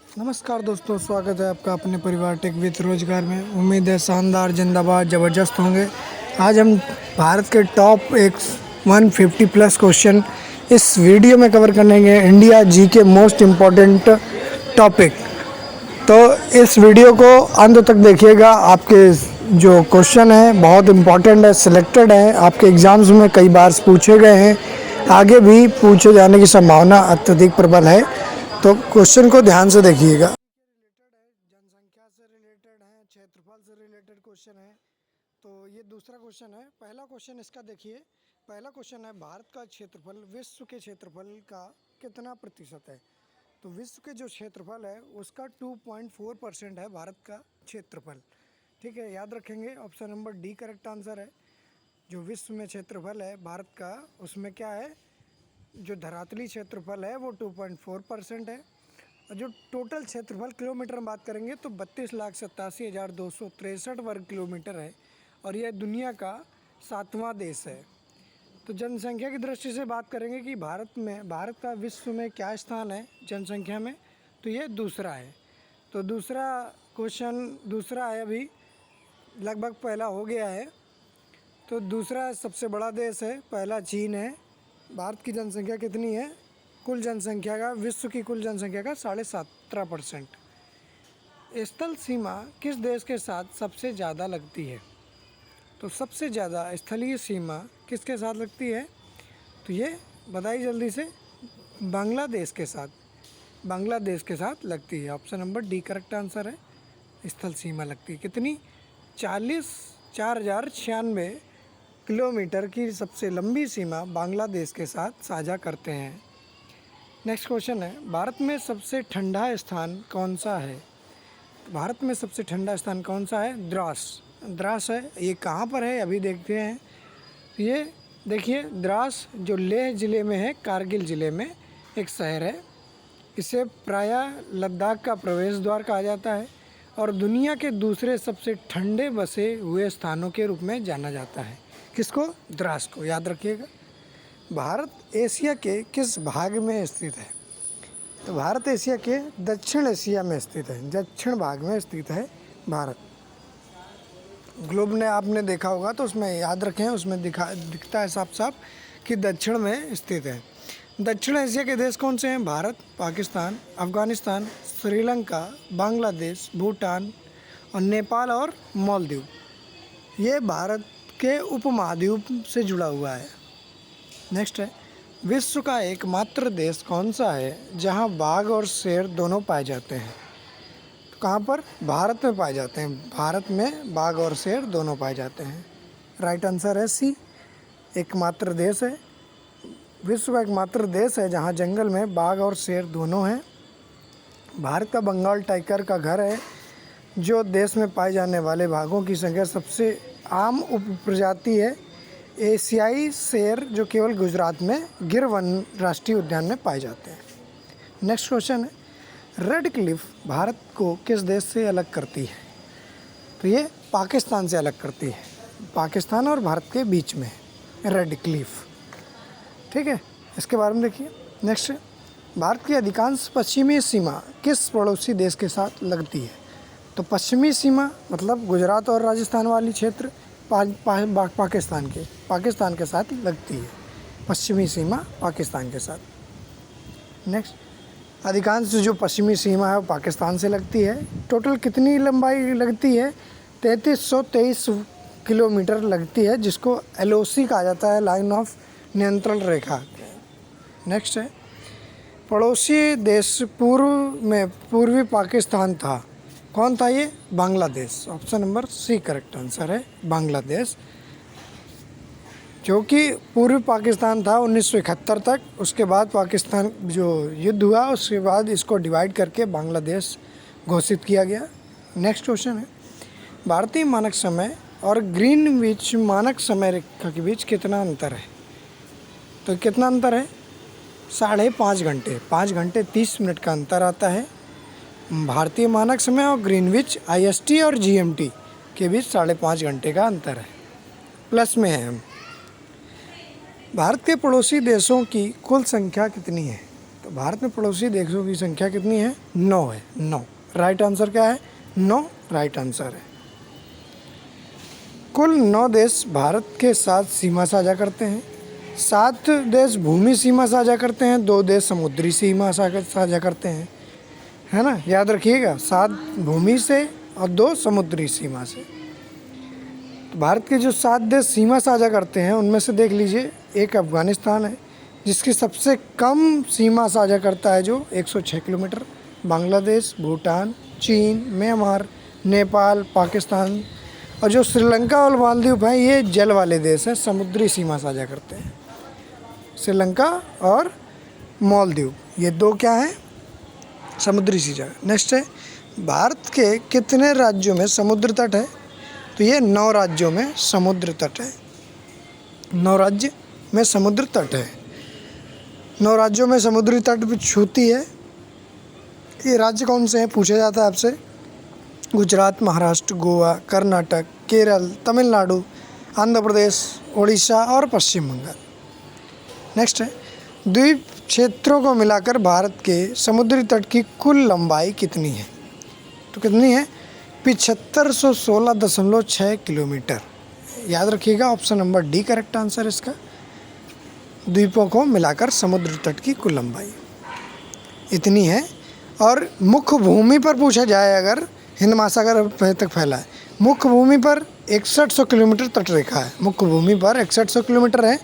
नमस्कार दोस्तों, स्वागत है आपका अपने परिवार टेक विथ रोजगार में। उम्मीद है शानदार, जिंदाबाद, ज़बरदस्त होंगे। आज हम भारत के टॉप 150 प्लस क्वेश्चन इस वीडियो में कवर करेंगे। इंडिया जी के मोस्ट इम्पॉर्टेंट टॉपिक। तो इस वीडियो को अंत तक देखिएगा। आपके जो क्वेश्चन हैं बहुत इम्पॉर्टेंट है, सिलेक्टेड हैं, आपके एग्ज़ाम्स में कई बार पूछे गए हैं, आगे भी पूछे जाने की संभावना अत्यधिक प्रबल है। तो क्वेश्चन को ध्यान से देखिएगा। जनसंख्या से रिलेटेड है, क्षेत्रफल से रिलेटेड क्वेश्चन है। तो ये दूसरा क्वेश्चन है। पहला क्वेश्चन इसका देखिए। पहला क्वेश्चन है, भारत का क्षेत्रफल विश्व के क्षेत्रफल का कितना प्रतिशत है? तो विश्व के जो क्षेत्रफल है उसका 2.4% है भारत का क्षेत्रफल। ठीक है, याद रखेंगे। Option number D correct answer है। जो विश्व में क्षेत्रफल है भारत का, उसमें क्या है, जो धरातली क्षेत्रफल है वो 2.4% है। और जो टोटल क्षेत्रफल किलोमीटर में बात करेंगे तो 32,87,263 वर्ग किलोमीटर है। और यह दुनिया का 7वां देश है। तो जनसंख्या की दृष्टि से बात करेंगे कि भारत का विश्व में क्या स्थान है जनसंख्या में, तो ये दूसरा है। तो दूसरा क्वेश्चन दूसरा है, अभी लगभग पहला हो गया है। तो दूसरा सबसे बड़ा देश है, पहला चीन है। भारत की जनसंख्या कितनी है? कुल जनसंख्या का, विश्व की कुल जनसंख्या का 17.5%। स्थल सीमा किस देश के साथ सबसे ज़्यादा लगती है? तो सबसे ज़्यादा स्थलीय सीमा किसके साथ लगती है? तो ये बताइए जल्दी से। बांग्लादेश के साथ, बांग्लादेश के साथ लगती है। Option number D correct answer है। स्थल सीमा लगती है कितनी? 4,096 किलोमीटर की सबसे लंबी सीमा बांग्लादेश के साथ साझा करते हैं। नेक्स्ट क्वेश्चन है, भारत में सबसे ठंडा स्थान कौन सा है? भारत में सबसे ठंडा स्थान कौन सा है? द्रास। द्रास है। ये कहाँ पर है अभी देखते हैं। ये देखिए, द्रास जो लेह ज़िले में है, कारगिल ज़िले में एक शहर है। इसे प्रायः लद्दाख का प्रवेश द्वार कहा जाता है और दुनिया के दूसरे सबसे ठंडे बसे हुए स्थानों के रूप में जाना जाता है। किसको? द्रास को। याद रखिएगा। भारत एशिया के किस भाग में स्थित है? तो भारत एशिया के दक्षिण एशिया में स्थित है, दक्षिण भाग में स्थित है भारत। ग्लोब ने आपने देखा होगा तो उसमें याद रखें, उसमें दिखता है साफ साफ कि दक्षिण में स्थित है। दक्षिण एशिया के देश कौन से हैं? भारत, पाकिस्तान, अफ़गानिस्तान, श्रीलंका, बांग्लादेश, भूटान और नेपाल और मालदीव। ये भारत के उपमहाद्वीप से जुड़ा हुआ है। नेक्स्ट है, विश्व का एकमात्र देश कौन सा है जहां बाघ और शेर दोनों पाए जाते हैं? तो कहां पर? भारत में पाए जाते हैं। भारत में बाघ और शेर दोनों पाए जाते हैं। राइट आंसर है सी, एकमात्र देश है। विश्व का एकमात्र देश है जहां जंगल में बाघ और शेर दोनों हैं। भारत का बंगाल टाइगर का घर है। जो देश में पाए जाने वाले बाघों की संख्या सबसे आम उप प्रजाति है एशियाई शेर, जो केवल गुजरात में गिर वन राष्ट्रीय उद्यान में पाए जाते हैं। नेक्स्ट क्वेश्चन है, रेड क्लिफ भारत को किस देश से अलग करती है? तो ये पाकिस्तान से अलग करती है। पाकिस्तान और भारत के बीच में रेड क्लिफ। ठीक है, इसके बारे में देखिए। नेक्स्ट, भारत की अधिकांश पश्चिमी सीमा किस पड़ोसी देश के साथ लगती है? तो पश्चिमी सीमा मतलब गुजरात और राजस्थान वाली क्षेत्र पाकिस्तान के साथ लगती है। पश्चिमी सीमा पाकिस्तान के साथ। नेक्स्ट, अधिकांश जो पश्चिमी सीमा है वो पाकिस्तान से लगती है। टोटल कितनी लंबाई लगती है? 3323 किलोमीटर लगती है, जिसको LOC कहा जाता है, लाइन ऑफ नियंत्रण रेखा। नेक्स्ट है, पड़ोसी देश पूर्वी पाकिस्तान था, कौन था ये? Bangladesh. Option number C correct answer है, बांग्लादेश, जो कि पूर्वी पाकिस्तान था 1971 तक। उसके बाद पाकिस्तान जो युद्ध हुआ उसके बाद इसको डिवाइड करके बांग्लादेश घोषित किया गया। नेक्स्ट क्वेश्चन है, भारतीय मानक समय और ग्रीनविच मानक समय रेखा के बीच कितना अंतर है? तो कितना अंतर है? 5.5 घंटे, 5 घंटे 30 मिनट का अंतर आता है। भारतीय मानक समय और ग्रीनविच IST और GMT के बीच 5.5 घंटे का अंतर है, प्लस में है हम। भारत के पड़ोसी देशों की कुल संख्या कितनी है? तो भारत में पड़ोसी देशों की संख्या कितनी है? 9 है, 9। राइट आंसर क्या है? 9 राइट आंसर है। कुल 9 देश भारत के साथ सीमा साझा करते हैं। 7 देश भूमि सीमा साझा करते हैं, 2 देश समुद्री सीमा साझा करते हैं, है ना, याद रखिएगा। 7 भूमि से और 2 समुद्री सीमा से। तो भारत के जो 7 देश सीमा साझा करते हैं उनमें से देख लीजिए, एक अफ़गानिस्तान है जिसकी सबसे कम सीमा साझा करता है जो 106 किलोमीटर। बांग्लादेश, भूटान, चीन, म्यांमार, नेपाल, पाकिस्तान और जो श्रीलंका और मालदीव हैं ये जल वाले देश हैं, समुद्री सीमा साझा करते हैं। श्रीलंका और मालदीव ये 2 क्या हैं? समुद्री सीमा। नेक्स्ट है, भारत के कितने राज्यों में समुद्र तट है? तो ये 9 राज्यों में समुद्र तट है। 9 राज्य में समुद्र तट है। 9 राज्यों में समुद्री तट भी छूती है। ये राज्य कौन से हैं पूछा जाता है आपसे? गुजरात, महाराष्ट्र, गोवा, कर्नाटक, केरल, तमिलनाडु, आंध्र प्रदेश, उड़ीसा और पश्चिम बंगाल। नेक्स्ट है, द्वीप क्षेत्रों को मिलाकर भारत के समुद्री तट की कुल लंबाई कितनी है? तो कितनी है? 7516.6 किलोमीटर। याद रखिएगा, option number D correct answer इसका। द्वीपों को मिलाकर समुद्र तट की कुल लंबाई इतनी है। और मुख्य भूमि पर पूछा जाए अगर, हिंद महासागर तक फैला है, मुख्य भूमि पर 6100 किलोमीटर तट रेखा है। मुख्य भूमि पर 6100 किलोमीटर है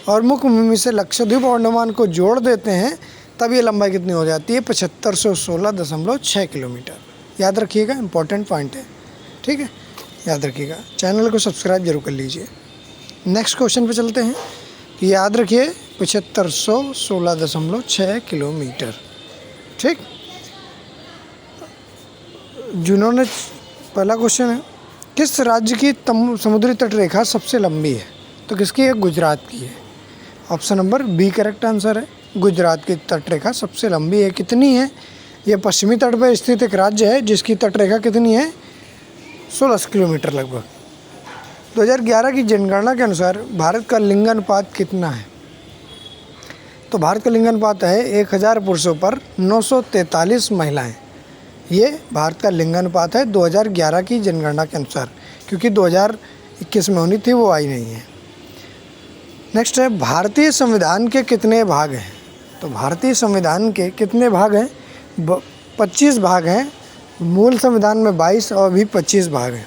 और मुख्य भूमि से लक्षद्वीप और अंडमान को जोड़ देते हैं तब ये लंबाई कितनी हो जाती है? 7516.6 किलोमीटर। याद रखिएगा, इंपॉर्टेंट पॉइंट है, ठीक है, याद रखिएगा। चैनल को सब्सक्राइब जरूर कर लीजिए। नेक्स्ट क्वेश्चन पे चलते हैं। याद रखिए 7516.6 किलोमीटर, ठीक। जिन्होंने पहला क्वेश्चन है, किस राज्य की समुद्री तट रेखा सबसे लंबी है? तो किसकी है? गुजरात की है। Option number B correct answer है। गुजरात की तट रेखा सबसे लंबी है। कितनी है? यह पश्चिमी तट पर स्थित एक राज्य है जिसकी तट रेखा कितनी है? 16 किलोमीटर लगभग। 2011 की जनगणना के अनुसार भारत का लिंगानुपात कितना है? तो भारत का लिंगानुपात है 1000 पुरुषों पर 943 महिलाएं। ये भारत का लिंगानुपात है 2011 की जनगणना के अनुसार, क्योंकि 2021 में होनी थी, वो आई नहीं है। नेक्स्ट है, भारतीय संविधान के कितने भाग हैं? तो भारतीय संविधान के कितने भाग हैं? 25 भाग हैं। मूल संविधान में 22 और भी 25 भाग हैं।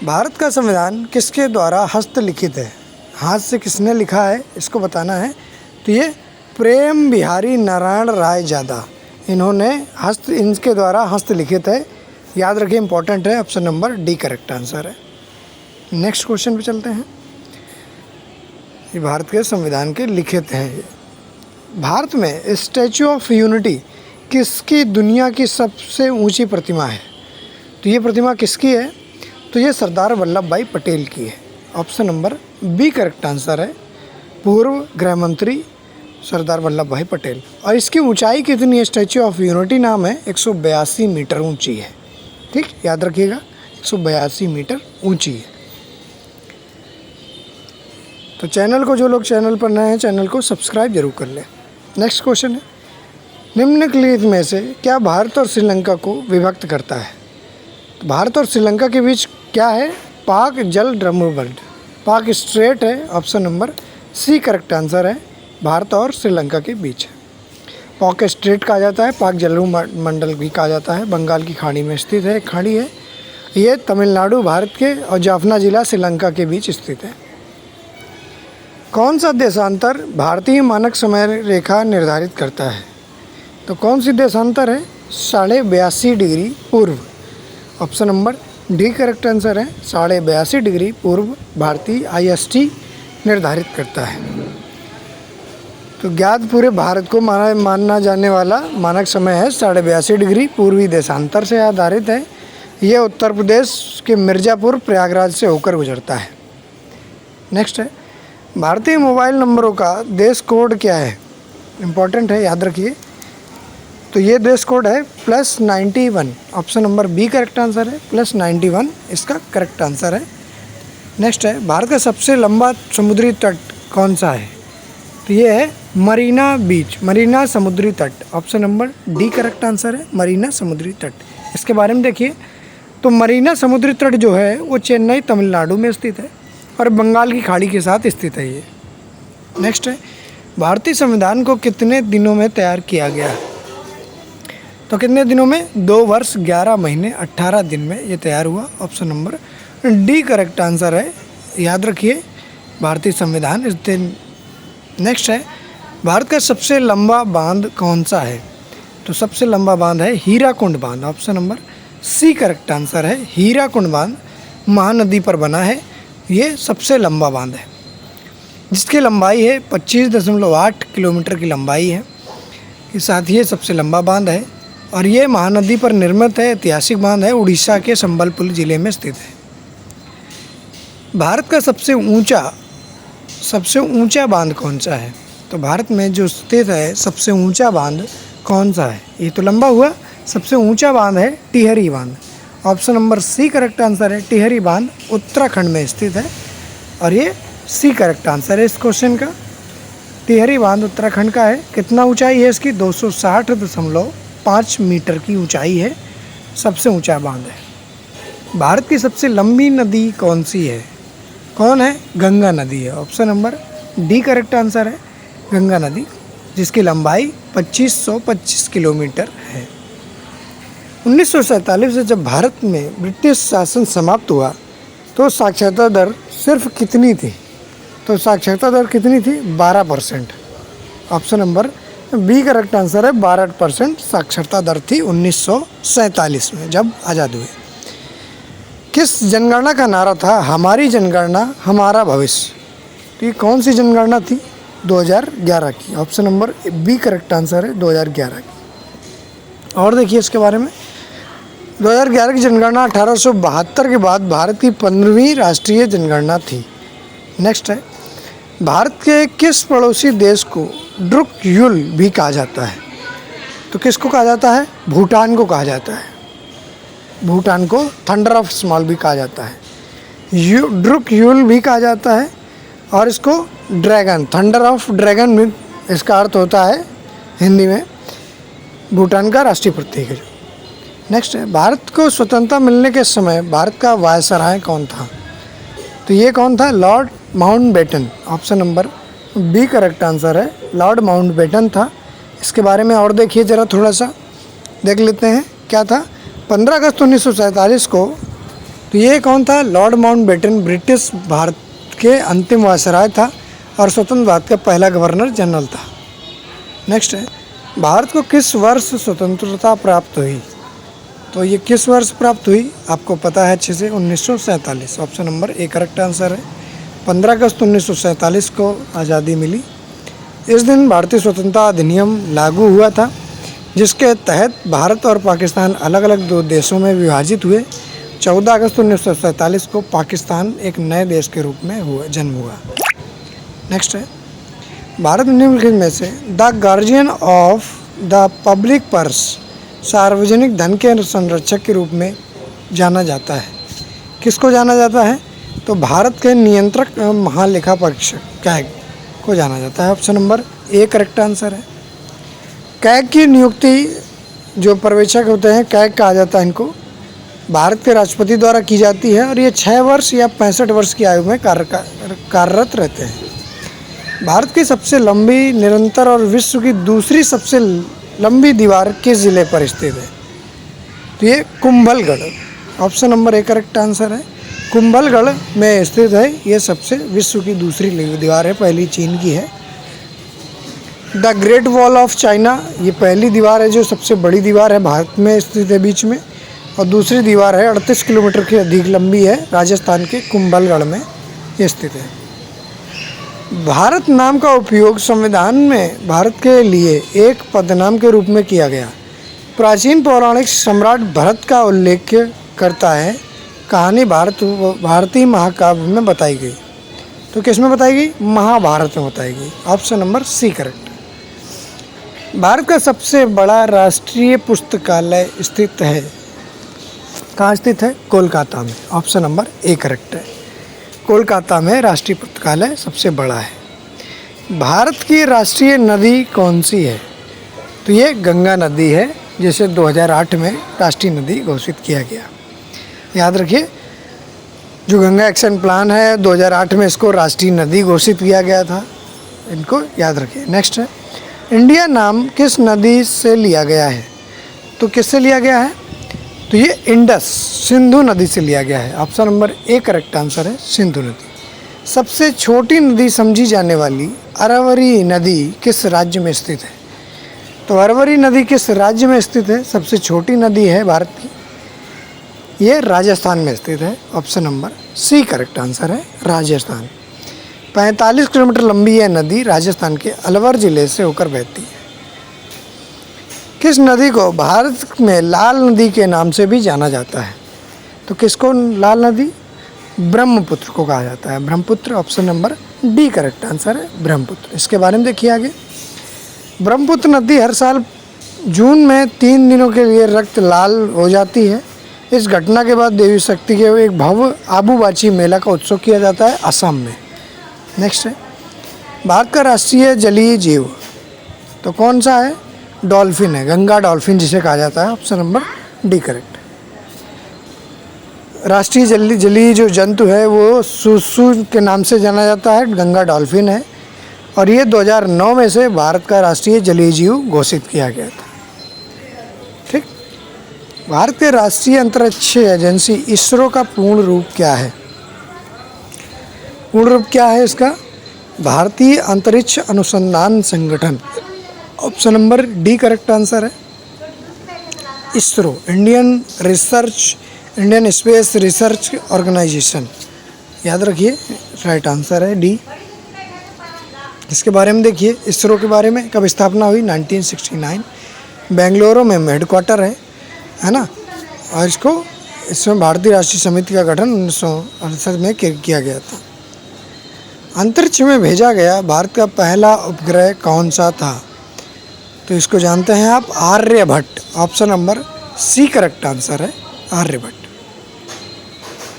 भारत का संविधान किसके द्वारा हस्तलिखित है? हाथ से किसने लिखा है इसको बताना है। तो ये प्रेम बिहारी नारायण राय ज़्यादा, इनके द्वारा हस्तलिखित है। याद रखिए, इंपॉर्टेंट है। Option number D correct answer है। नेक्स्ट क्वेश्चन पे चलते हैं। ये भारत के संविधान के लिखित हैं। भारत में स्टैचू ऑफ यूनिटी किसकी दुनिया की सबसे ऊंची प्रतिमा है? तो ये प्रतिमा किसकी है? तो ये सरदार वल्लभ भाई पटेल की है। Option number B correct answer है। पूर्व गृह मंत्री सरदार वल्लभ भाई पटेल। और इसकी ऊंचाई कितनी है? स्टैचू ऑफ यूनिटी नाम है, 182 मीटर ऊंची है, ठीक, याद रखिएगा, 182 मीटर ऊंची है। तो चैनल को, जो लोग चैनल पर नए हैं, चैनल को सब्सक्राइब जरूर कर लें। नेक्स्ट क्वेश्चन है, निम्नलिखित में से क्या भारत और श्रीलंका को विभक्त करता है? तो भारत और श्रीलंका के बीच क्या है? पाक जल ड्रमबंद, पाक स्ट्रेट है। Option number C correct answer है। भारत और श्रीलंका के बीच है, पाक स्ट्रेट कहा जाता है, पाक जल मंडल भी कहा जाता है। बंगाल की खाड़ी में स्थित है, एक खाड़ी है। ये तमिलनाडु भारत के और जाफना जिला श्रीलंका के बीच स्थित है। कौन सा देशांतर भारतीय मानक समय रेखा निर्धारित करता है? तो कौन सी देशांतर है? 82.5 डिग्री पूर्व। Option number D correct answer है। 82.5 डिग्री पूर्व भारतीय IST निर्धारित करता है। तो ज्ञात पूरे भारत को माना जाने वाला मानक समय है 82.5 डिग्री पूर्वी देशांतर से आधारित है। यह उत्तर प्रदेश के मिर्ज़ापुर प्रयागराज से होकर गुजरता है। नेक्स्ट है, भारतीय मोबाइल नंबरों का देश कोड क्या है? इम्पॉर्टेंट है, याद रखिए। तो ये देश कोड है +91। Option number B correct answer है। +91 इसका करेक्ट आंसर है। नेक्स्ट है, भारत का सबसे लंबा समुद्री तट कौन सा है? तो ये है मरीना बीच, मरीना समुद्री तट। Option number D correct answer है, मरीना समुद्री तट। इसके बारे में देखिए, तो मरीना समुद्री तट जो है वो चेन्नई तमिलनाडु में स्थित है और बंगाल की खाड़ी के साथ स्थित है ये। नेक्स्ट है, भारतीय संविधान को कितने दिनों में तैयार किया गया? तो कितने दिनों में? 2 वर्ष 11 महीने 18 दिन में ये तैयार हुआ। Option number D correct answer है, याद रखिए भारतीय संविधान इस दिन। नेक्स्ट है, भारत का सबसे लंबा बांध कौन सा है? तो सबसे लंबा बांध है हीराकुंड बांध। Option number C correct answer है, हीराकुंड बांध महानदी पर बना है, ये सबसे लंबा बांध है जिसकी लंबाई है 25.8 किलोमीटर की लंबाई है। के साथ ये सबसे लंबा बांध है और ये महानदी पर निर्मित है, ऐतिहासिक बांध है, उड़ीसा के संबलपुर जिले में स्थित है। भारत का सबसे ऊंचा बांध कौन सा है? तो भारत में जो स्थित है सबसे ऊंचा बांध कौन सा है? ये तो लंबा हुआ, सबसे ऊंचा बांध है टिहरी बांध। Option number C correct answer है, टिहरी बांध उत्तराखंड में स्थित है और ये सी करेक्ट आंसर है इस क्वेश्चन का। टिहरी बांध उत्तराखंड का है। कितना ऊंचाई है इसकी? 260.5 मीटर की ऊंचाई है, सबसे ऊंचा बांध है। भारत की सबसे लंबी नदी कौन सी है? कौन है? गंगा नदी है। Option number D correct answer है, गंगा नदी, जिसकी लंबाई 2525 किलोमीटर है। 1947 से जब भारत में ब्रिटिश शासन समाप्त हुआ तो साक्षरता दर सिर्फ कितनी थी? तो साक्षरता दर कितनी थी? 12%। Option number B correct answer है, 12% साक्षरता दर थी 1947 में जब आज़ाद हुए। किस जनगणना का नारा था? हमारी जनगणना हमारा भविष्य। तो ये कौन सी जनगणना थी? 2011 की। Option number B correct answer है, 2011 की। और देखिए इसके बारे में, 2011 की जनगणना 1872 के बाद भारत की 15वीं राष्ट्रीय जनगणना थी। नेक्स्ट है, भारत के किस पड़ोसी देश को ड्रुकग्युल भी कहा जाता है? तो किसको कहा जाता है? भूटान को कहा जाता है। भूटान को थंडर ऑफ स्मॉल भी कहा जाता है, ड्रुकग्युल भी कहा जाता है और इसको ड्रैगन, थंडर ऑफ ड्रैगन भी इसका अर्थ होता है हिंदी में। भूटान का राष्ट्रीय प्रतीक है। नेक्स्ट है, भारत को स्वतंत्रता मिलने के समय भारत का वायसराय कौन था? तो ये कौन था? Lord Mountbatten. Option number B correct answer है, लॉर्ड माउंटबेटन था। इसके बारे में और देखिए ज़रा, थोड़ा सा देख लेते हैं क्या था। 15 अगस्त 1947 को, तो ये कौन था? लॉर्ड माउंटबेटन ब्रिटिश भारत के अंतिम वायसराय था और स्वतंत्र भारत का पहला गवर्नर जनरल था। नेक्स्ट है, भारत को किस वर्ष स्वतंत्रता प्राप्त हुई? तो ये किस वर्ष प्राप्त हुई? आपको पता है अच्छे से, 1947। Option number A correct answer है, 15 अगस्त 1947 को आज़ादी मिली। इस दिन भारतीय स्वतंत्रता अधिनियम लागू हुआ था जिसके तहत भारत और पाकिस्तान अलग अलग 2 देशों में विभाजित हुए। 14 अगस्त 1947 को पाकिस्तान एक नए देश के रूप में जन्म हुआ। नेक्स्ट है, भारत निम्नलिखित में से the guardian of the public purse, सार्वजनिक धन के संरक्षक के रूप में जाना जाता है। किसको जाना जाता है? तो भारत के नियंत्रक महालेखा परीक्षक कैग को जाना जाता है। Option number A correct answer है। कैग की नियुक्ति, जो पर्यवेक्षक होते हैं कैग कहा जाता है इनको, भारत के राष्ट्रपति द्वारा की जाती है और ये 6 वर्ष या 65 वर्ष की आयु में कार्यरत रहते हैं। भारत की सबसे लंबी, निरंतर और विश्व की दूसरी सबसे लंबी दीवार किस जिले पर स्थित है? तो ये Kumbhalgarh. Option number A correct answer है, कुंभलगढ़ में स्थित है। ये सबसे विश्व की दूसरी दीवार है, पहली चीन की है। The great wall of China, ये पहली दीवार है जो सबसे बड़ी दीवार है, भारत में स्थित है बीच में। और दूसरी दीवार है 38 किलोमीटर की अधिक लंबी है, राजस्थान के कुंभलगढ़ में ये स्थित है। भारत नाम का उपयोग संविधान में भारत के लिए एक पदनाम के रूप में किया गया। प्राचीन पौराणिक सम्राट भरत का उल्लेख करता है। कहानी भारतीय महाकाव्य में बताई गई। तो किस में बताई गई? महाभारत में बताई गई। Option number C correct. Bharat का सबसे बड़ा राष्ट्रीय पुस्तकालय स्थित है, कहाँ स्थित है? कोलकाता में। ऑप्शन नंबर ए करेक्ट है, कोलकाता में राष्ट्रीय पुस्तकालय सबसे बड़ा है। भारत की राष्ट्रीय नदी कौन सी है? तो ये गंगा नदी है, जिसे 2008 में राष्ट्रीय नदी घोषित किया गया। याद रखिए, जो गंगा एक्शन प्लान है 2008 में इसको राष्ट्रीय नदी घोषित किया गया था, इनको याद रखिए। नेक्स्ट है, इंडिया नाम किस नदी से लिया गया है? तो किससे लिया गया है? तो ये इंडस सिंधु नदी से लिया गया है। Option number A correct answer है, सिंधु नदी। सबसे छोटी नदी समझी जाने वाली अरावली नदी किस राज्य में स्थित है? तो अरावली नदी किस राज्य में स्थित है? सबसे छोटी नदी है भारत की, ये राजस्थान में स्थित है। Option number C correct answer है, राजस्थान। 45 किलोमीटर लंबी यह नदी राजस्थान के अलवर जिले से होकर बहती है। किस नदी को भारत में लाल नदी के नाम से भी जाना जाता है? तो किसको लाल नदी? ब्रह्मपुत्र को कहा जाता है, Brahmaputra. Option number D correct answer है, ब्रह्मपुत्र। इसके बारे में देखिए आगे। ब्रह्मपुत्र नदी हर साल जून में 3 दिनों के लिए रक्त लाल हो जाती है। इस घटना के बाद देवी शक्ति के एक भव्य आबूबाची मेला का उत्सव किया जाता है असम में। नेक्स्ट है, भारत का राष्ट्रीय जलीय जीव तो कौन सा है? डॉल्फिन है, गंगा डॉल्फिन जिसे कहा जाता है। Option number D correct. राष्ट्रीय जलीय जो जंतु है वो सुसु के नाम से जाना जाता है, गंगा डॉल्फिन है, और ये 2009 में से भारत का राष्ट्रीय जलीय जीव घोषित किया गया था। ठीक। भारत के राष्ट्रीय अंतरिक्ष एजेंसी इसरो का पूर्ण रूप क्या है? पूर्ण रूप क्या है इसका? भारतीय अंतरिक्ष अनुसंधान संगठन। Option number D correct answer है, ISRO, Indian space research organisation. याद रखिए, राइट आंसर है डी। इसके बारे में देखिए, इसरो के बारे में कब स्थापना हुई? 1969, बेंगलुरु में हेडक्वार्टर है ना। और इसमें भारतीय राष्ट्रीय समिति का गठन 1968 में किया गया था। अंतरिक्ष में भेजा गया भारत का पहला उपग्रह कौन सा था? तो इसको जानते हैं आप, Aryabhata. Option number C correct answer है, आर्यभट्ट।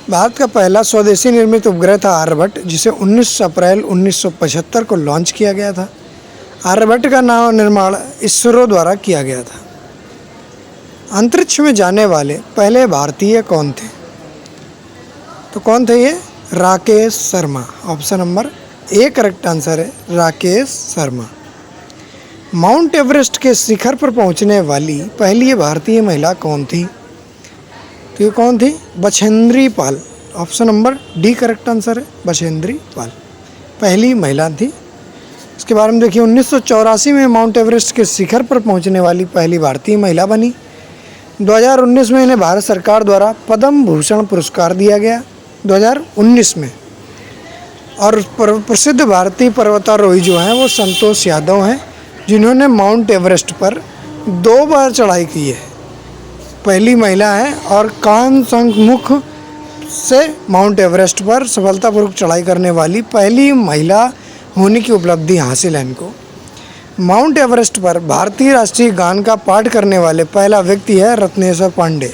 भारत का पहला स्वदेशी निर्मित उपग्रह था आर्यभट्ट, जिसे 19 अप्रैल 1975 को लॉन्च किया गया था। आर्यभट्ट का निर्माण इसरो द्वारा किया गया था। अंतरिक्ष में जाने वाले पहले भारतीय कौन थे? तो कौन थे ये? Rakesh Sharma. Option number A correct answer है, राकेश शर्मा। माउंट एवरेस्ट के शिखर पर पहुंचने वाली पहली भारतीय महिला कौन थी? तो ये कौन थी? Bachendri Pal. Option number D correct answer है, बछेंद्री पाल पहली महिला थी। इसके बारे में देखिए, 1984 में माउंट एवरेस्ट के शिखर पर पहुंचने वाली पहली भारतीय महिला बनी। 2019 में इन्हें भारत सरकार द्वारा पद्म भूषण पुरस्कार दिया गया, 2019 में। और प्रसिद्ध भारतीय पर्वतारोही जो हैं वो संतोष यादव हैं, जिन्होंने माउंट एवरेस्ट पर 2 बार चढ़ाई की है। पहली महिला है और कांचनमुख से माउंट एवरेस्ट पर सफलतापूर्वक चढ़ाई करने वाली पहली महिला होने की उपलब्धि हासिल है इनको। माउंट एवरेस्ट पर भारतीय राष्ट्रीय गान का पाठ करने वाले पहला व्यक्ति है रत्नेश्वर पांडे।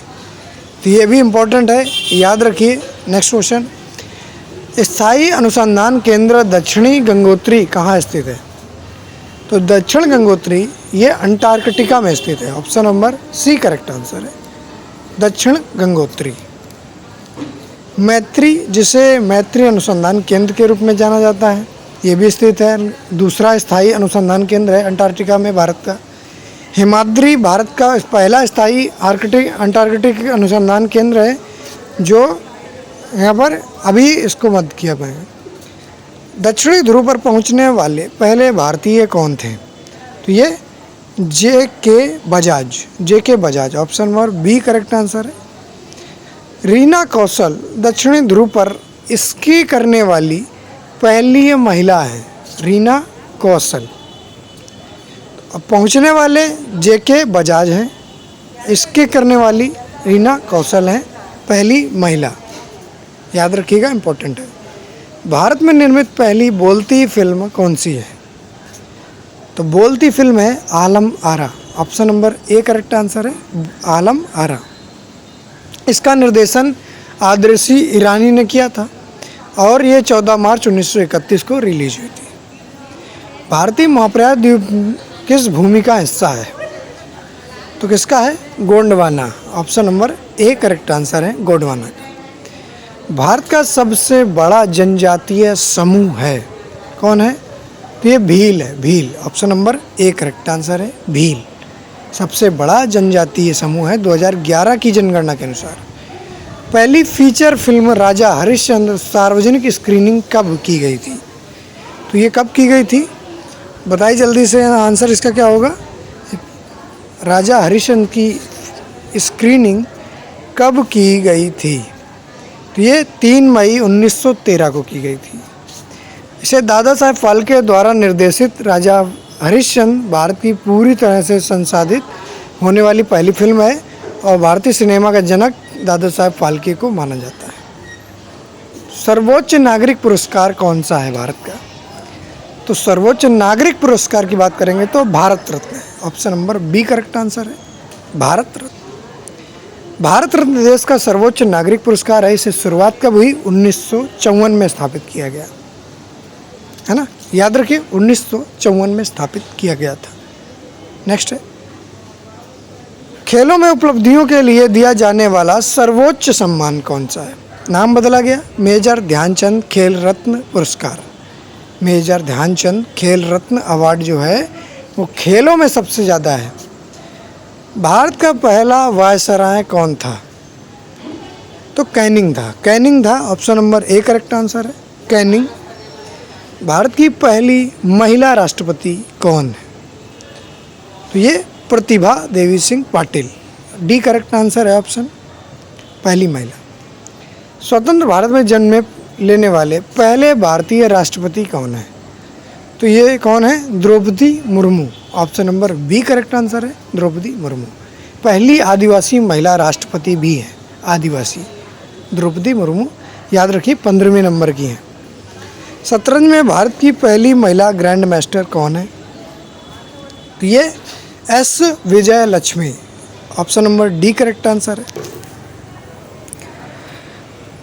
तो ये भी इम्पोर्टेंट है, याद रखिए। नेक्स्ट क्वेश्चन, स्थायी अनुसंधान केंद्र दक्षिणी गंगोत्री कहाँ स्थित है? तो दक्षिण गंगोत्री ये अंटार्कटिका में स्थित है। Option number C correct answer है, दक्षिण गंगोत्री। मैत्री, जिसे मैत्री अनुसंधान केंद्र के रूप में जाना जाता है, ये भी स्थित है। दूसरा स्थायी अनुसंधान केंद्र है अंटार्कटिका में भारत का। हिमाद्री भारत का पहला स्थायी अंटार्कटिक अनुसंधान केंद्र है, जो यहाँ पर अभी इसको मत किया गया है। दक्षिणी ध्रुव पर पहुंचने वाले पहले भारतीय कौन थे? तो ये J K Bajaj. Option number B correct answer है। रीना कौशल दक्षिणी ध्रुव पर स्की करने वाली पहली महिला है, रीना कौशल। अब पहुंचने वाले जे.के. बजाज हैं, स्की करने वाली रीना कौशल हैं, पहली महिला। याद रखिएगा, इम्पोर्टेंट है। भारत में निर्मित पहली बोलती फिल्म कौन सी है? तो बोलती फिल्म है Alam Ara. Option number A correct answer है, आलम आरा। इसका निर्देशन आदर्शी ईरानी ने किया था और ये 14 मार्च 1931 को रिलीज हुई थी। भारतीय महाप्रयाग द्वीप किस भूमि का हिस्सा है? तो किसका है? Gondwana. Option number A correct answer है गोंडवाना का। भारत का सबसे बड़ा जनजातीय समूह है, कौन है? तो ये भील है, Bhil. Option number A correct answer है भील। सबसे बड़ा जनजातीय समूह है 2011 की जनगणना के अनुसार। पहली फीचर फिल्म राजा हरिश्चंद्र सार्वजनिक स्क्रीनिंग कब की गई थी? तो ये कब की गई थी? बताइए जल्दी से, आंसर इसका क्या होगा? राजा हरिश्चंद्र की स्क्रीनिंग कब की गई थी? तो ये 3 मई 1913 को की गई थी। इसे दादा साहेब फाल्के द्वारा निर्देशित राजा हरिश्चंद्र भारत की पूरी तरह से संसाधित होने वाली पहली फिल्म है और भारतीय सिनेमा का जनक दादा साहेब फाल्के को माना जाता है। सर्वोच्च नागरिक पुरस्कार कौन सा है भारत का? तो सर्वोच्च नागरिक पुरस्कार की बात करेंगे तो भारत रत्न है। Option number B correct answer है भारत रत्न। भारत रत्न देश का सर्वोच्च नागरिक पुरस्कार है। इसे शुरुआत कब हुई? 1954 में स्थापित किया गया, है ना, याद रखिए 1954 में स्थापित किया गया था। नेक्स्ट है, खेलों में उपलब्धियों के लिए दिया जाने वाला सर्वोच्च सम्मान कौन सा है? नाम बदला गया, मेजर ध्यानचंद खेल रत्न पुरस्कार। मेजर ध्यानचंद खेल रत्न अवार्ड जो है वो खेलों में सबसे ज़्यादा है। भारत का पहला वायसराय कौन था? तो कैनिंग था, कैनिंग था। Option number A correct answer है कैनिंग। भारत की पहली महिला राष्ट्रपति कौन है? तो ये Pratibha Devi Singh Patil. D correct answer है ऑप्शन, पहली महिला। स्वतंत्र भारत में जन्म लेने वाले पहले भारतीय राष्ट्रपति कौन है? तो ये कौन है? Droupadi Murmu. Option number B correct answer है द्रौपदी मुर्मू। पहली आदिवासी महिला राष्ट्रपति भी है, आदिवासी द्रौपदी मुर्मू। याद रखिए 15वें नंबर की हैं। शतरंज में भारत की पहली महिला ग्रैंड मास्टर कौन है? तो ये S Vijaya Lakshmi. Option number D correct answer है।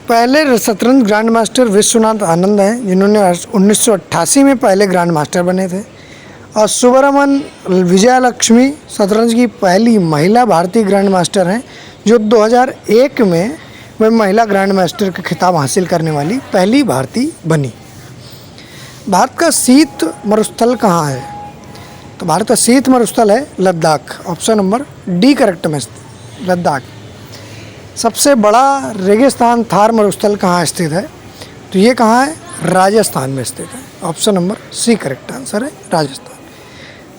पहले शतरंज ग्रैंड मास्टर विश्वनाथ आनंद हैं, जिन्होंने 1988 में पहले ग्रैंड मास्टर बने थे। और सुब्रमन विजय लक्ष्मी शतरंज की पहली महिला भारतीय ग्रैंड मास्टर हैं, जो 2001 में वह महिला ग्रैंड मास्टर का खिताब हासिल करने वाली पहली भारतीय बनी। भारत का शीत मरुस्थल कहाँ है? तो भारत का शीत मरुस्थल है Ladakh. Option number D correct में लद्दाख। सबसे बड़ा रेगिस्तान थार मरुस्थल कहाँ स्थित है? तो ये कहाँ है? राजस्थान में स्थित है। Option number C correct answer है राजस्थान।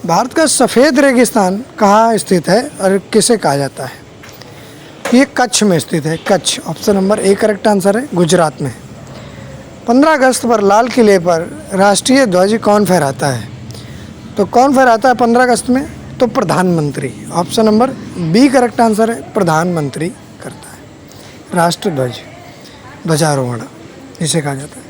भारत का सफ़ेद रेगिस्तान कहाँ स्थित है और किसे कहा जाता है? ये कच्छ में स्थित है, Kutch. Option number A correct answer है गुजरात में। 15 अगस्त पर लाल किले पर राष्ट्रीय ध्वज कौन फहराता है? तो कौन फहराता है 15 अगस्त में? तो प्रधानमंत्री। Option number B correct answer है प्रधानमंत्री करता है राष्ट्र ध्वज, ध्वजारोहण इसे कहा जाता है।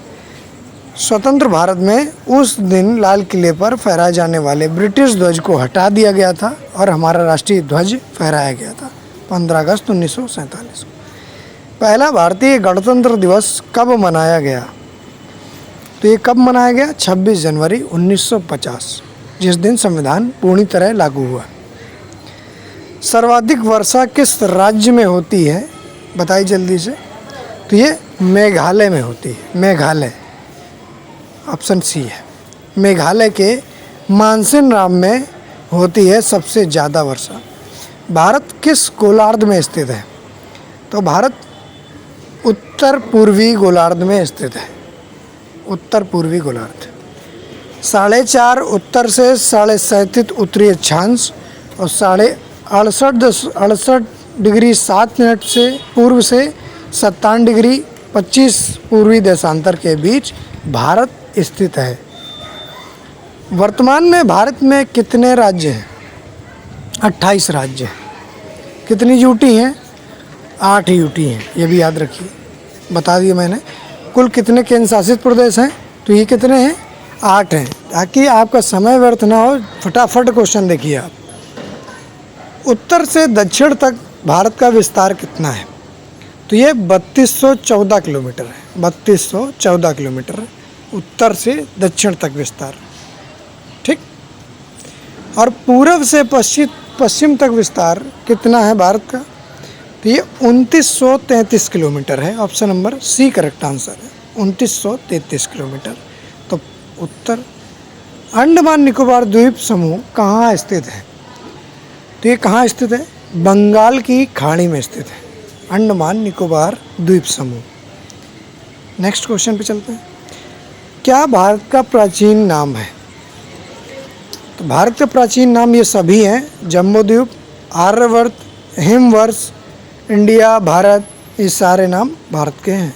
स्वतंत्र भारत में उस दिन लाल किले पर फहराए जाने वाले ब्रिटिश ध्वज को हटा दिया गया था और हमारा राष्ट्रीय ध्वज फहराया गया था 15 अगस्त 1947 को। पहला भारतीय गणतंत्र दिवस कब मनाया गया? तो ये कब मनाया गया? 26 जनवरी 1950, जिस दिन संविधान पूरी तरह लागू हुआ। सर्वाधिक वर्षा किस राज्य में होती है? बताइए जल्दी से। तो ये मेघालय में होती है, मेघालय। ऑप्शन सी है। मेघालय के मानसिनराम में होती है सबसे ज़्यादा वर्षा। भारत किस गोलार्ध में स्थित है? तो भारत उत्तर पूर्वी गोलार्ध में स्थित है, उत्तर पूर्वी गोलार्ध। 4.5 उत्तर से 37.5 उत्तरी अक्षांश और 68 डिग्री 7 मिनट से पूर्व से 57 डिग्री 25 पूर्वी देशांतर के बीच भारत स्थित है। वर्तमान में भारत में कितने राज्य हैं? 28 राज्य हैं। कितनी यूटी हैं? 8 यूटी हैं, ये भी याद रखिए, बता दिया मैंने। कुल कितने केंद्र शासित प्रदेश हैं? तो ये कितने हैं? 8 हैं। ताकि आपका समय व्यर्थ ना हो, फटाफट क्वेश्चन देखिए आप। उत्तर से दक्षिण तक भारत का विस्तार कितना है? तो ये 3214 किलोमीटर है, 3214 किलोमीटर उत्तर से दक्षिण तक विस्तार। और पूर्व से पश्चिम तक विस्तार कितना है भारत का? तो ये 2933 किलोमीटर है। Option number C correct answer है, 2933 किलोमीटर। तो उत्तर। अंडमान निकोबार द्वीप समूह कहाँ स्थित है? तो ये कहाँ स्थित है? बंगाल की खाड़ी में स्थित है अंडमान निकोबार द्वीप समूह। नेक्स्ट क्वेश्चन पे चलते हैं। क्या भारत का प्राचीन नाम है? तो भारत के प्राचीन नाम ये सभी हैं, जम्बूद्वीप, आर्यवर्त, हिमवर्ष, इंडिया, भारत, ये सारे नाम भारत के हैं।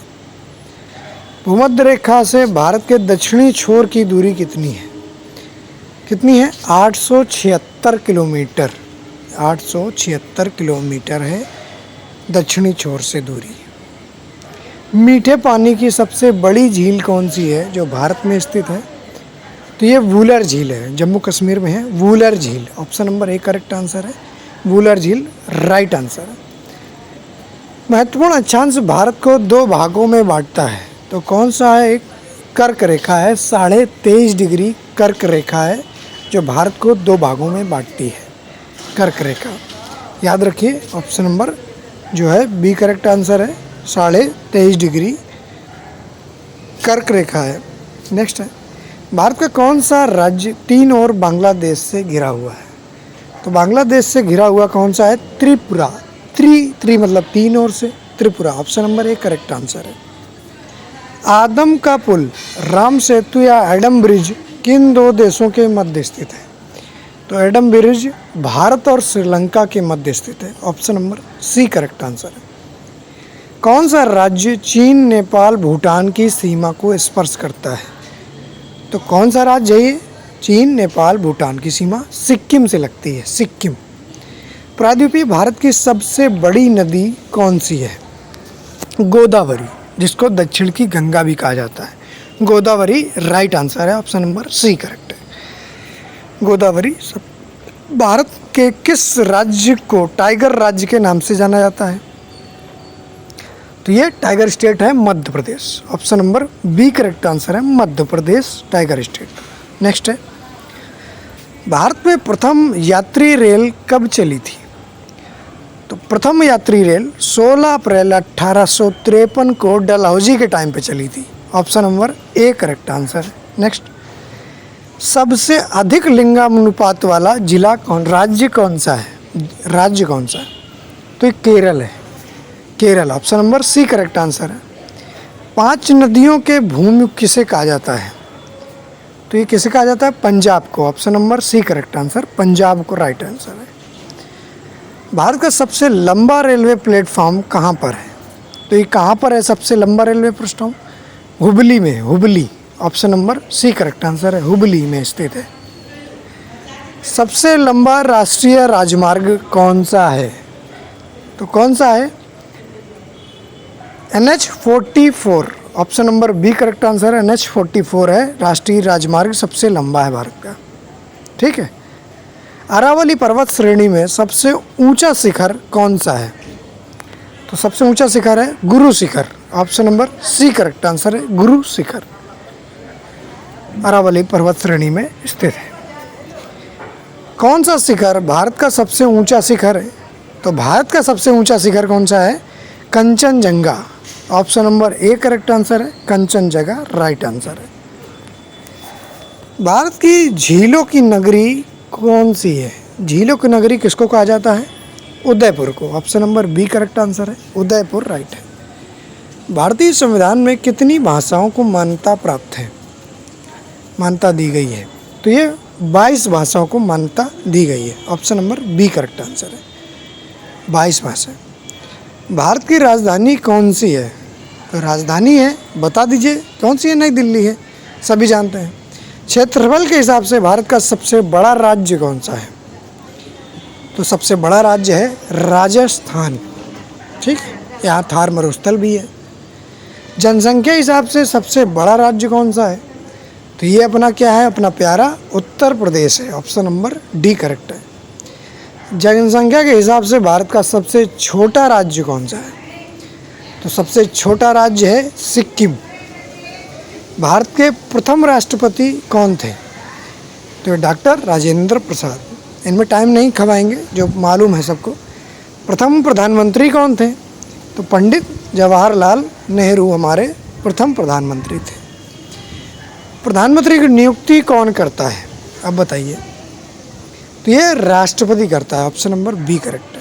भूमध्य रेखा से भारत के दक्षिणी छोर की दूरी कितनी है? कितनी है? 876 किलोमीटर। 876 किलोमीटर है दक्षिणी छोर से दूरी। मीठे पानी की सबसे बड़ी झील कौन सी है जो भारत में स्थित है? तो ये वूलर झील है, जम्मू कश्मीर में है वूलर झील। Option number A correct answer है, वूलर झील राइट आंसर है। महत्वपूर्ण अक्षांश भारत को दो भागों में बांटता है, तो कौन सा है? एक कर्क रेखा है, 23.5 डिग्री कर्क रेखा है जो भारत को दो भागों में बांटती है, कर्क रेखा। याद रखिए ऑप्शन नंबर जो है बी करेक्ट आंसर है, 23.5 डिग्री कर्क रेखा है। नेक्स्ट है, भारत का कौन सा राज्य तीन ओर बांग्लादेश से घिरा हुआ है? तो बांग्लादेश से घिरा हुआ कौन सा है? त्रिपुरा। त्रि मतलब तीन ओर से, Tripura. Option number A correct answer है। आदम का पुल, राम सेतु या एडम ब्रिज किन दो देशों के मध्य स्थित है? तो एडम ब्रिज भारत और श्रीलंका के मध्य स्थित है। Option number C correct answer है। कौन सा राज्य चीन, नेपाल, भूटान की सीमा को स्पर्श करता है? तो कौन सा राज्य है ये? चीन, नेपाल, भूटान की सीमा सिक्किम से लगती है, सिक्किम। प्रायद्वीपीय भारत की सबसे बड़ी नदी कौन सी है? गोदावरी, जिसको दक्षिण की गंगा भी कहा जाता है। गोदावरी राइट आंसर है, ऑप्शन नंबर सी करेक्ट है। गोदावरी भारत के किस राज्य को टाइगर राज्य के नाम से जाना जाता है? तो ये टाइगर स्टेट है Madhya Pradesh. Option number B correct answer है, Madhya Pradesh tiger state. Next है, भारत में प्रथम यात्री रेल कब चली थी? तो प्रथम यात्री रेल 16 अप्रैल 1853 को डलहौजी के टाइम पे चली थी। Option number A correct answer है। नेक्स्ट, सबसे अधिक लिंगानुपात वाला जिला राज्य कौन सा है? राज्य कौन सा है? तो ये केरल है, Kerala. Option number C correct answer है। 5 नदियों के भूमुख किसे कहा जाता है? तो ये किसे कहा जाता है? पंजाब को। Option number C correct answer, Punjab को राइट आंसर है। भारत का सबसे लंबा रेलवे प्लेटफॉर्म कहाँ पर है? तो ये कहाँ पर है सबसे लंबा रेलवे प्लेटफॉर्म? हुबली में, Hubli. Option number C correct answer है, हुबली में स्थित है। सबसे लंबा राष्ट्रीय राजमार्ग कौन सा है? तो कौन सा है? NH-44। Option number B correct answer है, NH-44 है राष्ट्रीय राजमार्ग, सबसे लंबा है भारत का। ठीक है। अरावली पर्वत श्रेणी में सबसे ऊंचा शिखर कौन सा है? तो सबसे ऊंचा शिखर है Guru Shikhar. Option number C correct answer है, गुरु शिखर अरावली पर्वत श्रेणी में स्थित है। कौन सा शिखर भारत का सबसे ऊंचा शिखर है? तो भारत का सबसे ऊंचा शिखर कौन सा है? Kanchenjunga. Option number A correct answer है, कंचनजंगा राइट आंसर है। भारत की झीलों की नगरी कौन सी है? झीलों की नगरी किसको कहा जाता है? उदयपुर को। Option number B correct answer है, उदयपुर राइट है। भारतीय संविधान में कितनी भाषाओं को मान्यता प्राप्त है, मान्यता दी गई है? तो ये 22 भाषाओं को मान्यता दी गई है। Option number B correct answer है, 22 भाषा। भारत की राजधानी कौन सी है? तो राजधानी है, बता दीजिए कौन सी है? नई दिल्ली है, सभी जानते हैं। क्षेत्रफल के हिसाब से भारत का सबसे बड़ा राज्य कौन सा है? तो सबसे बड़ा राज्य है राजस्थान। ठीक, यहाँ थार मरुस्थल भी है। जनसंख्या हिसाब से सबसे बड़ा राज्य कौन सा है? तो ये अपना क्या है? अपना प्यारा उत्तर प्रदेश है। ऑप्शन नंबर डी करेक्ट है। जनसंख्या के हिसाब से भारत का सबसे छोटा राज्य कौन सा है? तो सबसे छोटा राज्य है सिक्किम। भारत के प्रथम राष्ट्रपति कौन थे? तो डॉक्टर राजेंद्र प्रसाद। इनमें टाइम नहीं खपाएंगे, जो मालूम है सबको। प्रथम प्रधानमंत्री कौन थे? तो पंडित जवाहरलाल नेहरू हमारे प्रथम प्रधानमंत्री थे। प्रधानमंत्री की नियुक्ति कौन करता है, अब बताइए। तो ये राष्ट्रपति करता है, ऑप्शन नंबर बी करेक्ट है।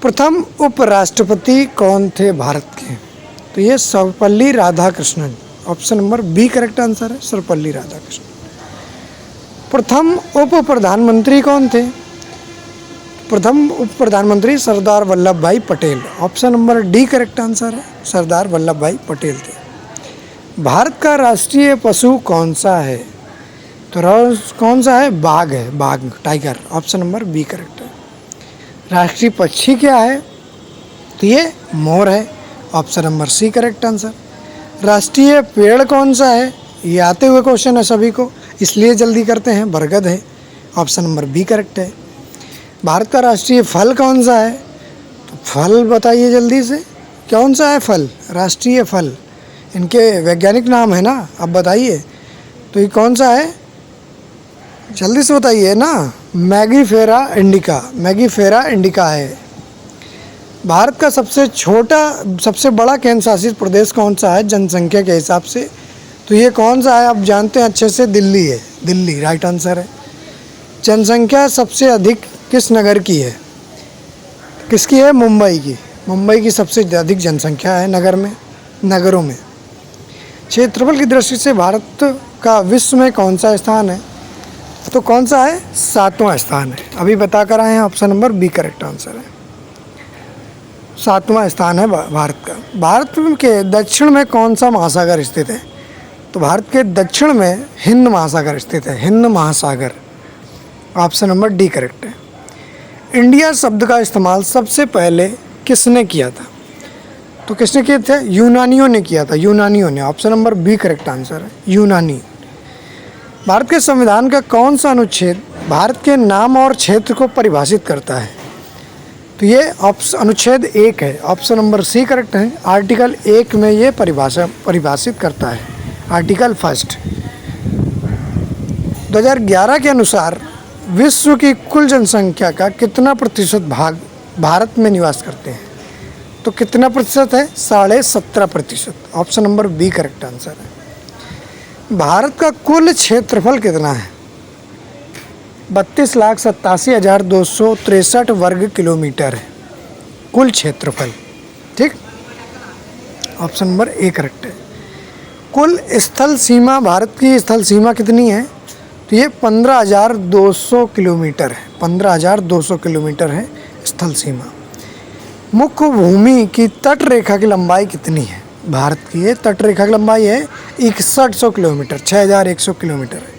प्रथम उपराष्ट्रपति कौन थे भारत के? तो ये Sarvepalli Radhakrishnan, option number B correct answer है, सर्वपल्ली राधाकृष्णन। प्रथम उप प्रधानमंत्री कौन थे? प्रथम उप प्रधानमंत्री सरदार वल्लभ भाई Patel, option number D correct answer है, सरदार वल्लभ भाई पटेल थे। भारत का राष्ट्रीय पशु कौन सा है? तो कौन सा है? बाघ है, बाघ, tiger, option number B correct है। राष्ट्रीय पक्षी क्या है? तो ये मोर है, option number C correct answer. राष्ट्रीय पेड़ कौन सा है? ये आते हुए क्वेश्चन है सभी को, इसलिए जल्दी करते हैं, बरगद है, ऑप्शन नंबर बी करेक्ट है। भारत का राष्ट्रीय फल कौन सा है? तो फल बताइए जल्दी से, कौन सा है फल? राष्ट्रीय फल, इनके वैज्ञानिक नाम है ना, अब बताइए। तो ये कौन सा है, जल्दी से बताइए ना। मैंगिफेरा इंडिका, मैंगिफेरा इंडिका है। भारत का सबसे बड़ा केंद्र शासित प्रदेश कौन सा है जनसंख्या के हिसाब से? तो ये कौन सा है, आप जानते हैं अच्छे से, दिल्ली है, दिल्ली राइट आंसर है। जनसंख्या सबसे अधिक किस नगर की है? किसकी है? मुंबई की। मुंबई की सबसे अधिक जनसंख्या है नगरों में। क्षेत्रफल की दृष्टि से भारत का विश्व में कौन सा स्थान है? तो कौन सा है? 7वां स्थान है, अभी बता कर आए हैं, option number B correct answer है, 7वां स्थान है भारत का। भारत के दक्षिण में कौन सा महासागर स्थित है? तो भारत के दक्षिण में हिंद महासागर स्थित है, हिंद महासागर, ऑप्शन नंबर डी करेक्ट है। इंडिया शब्द का इस्तेमाल सबसे पहले किसने किया था? तो किसने किए थे? यूनानियों ने किया था, यूनानियों ने, option number B correct answer है, यूनानी। भारत के संविधान का कौन सा अनुच्छेद भारत के नाम और क्षेत्र को परिभाषित करता है? तो ये अनुच्छेद 1 है, ऑप्शन नंबर सी करेक्ट है। आर्टिकल 1 में ये परिभाषित करता है, आर्टिकल 1। 2011 के अनुसार विश्व की कुल जनसंख्या का कितना प्रतिशत भाग भारत में निवास करते हैं? तो कितना प्रतिशत है? 17.5%, option number B correct answer है। भारत का कुल क्षेत्रफल कितना है? 32,87,263 वर्ग किलोमीटर है कुल क्षेत्रफल, ठीक, ऑप्शन नंबर ए करेक्ट है। कुल स्थल सीमा, भारत की स्थल सीमा कितनी है? तो ये 15,200 किलोमीटर है, 15,200 किलोमीटर है स्थल सीमा। मुख्य भूमि की तट रेखा की लंबाई कितनी है? भारत की ये तट रेखा की लंबाई है 6100 किलोमीटर, 6100 किलोमीटर है।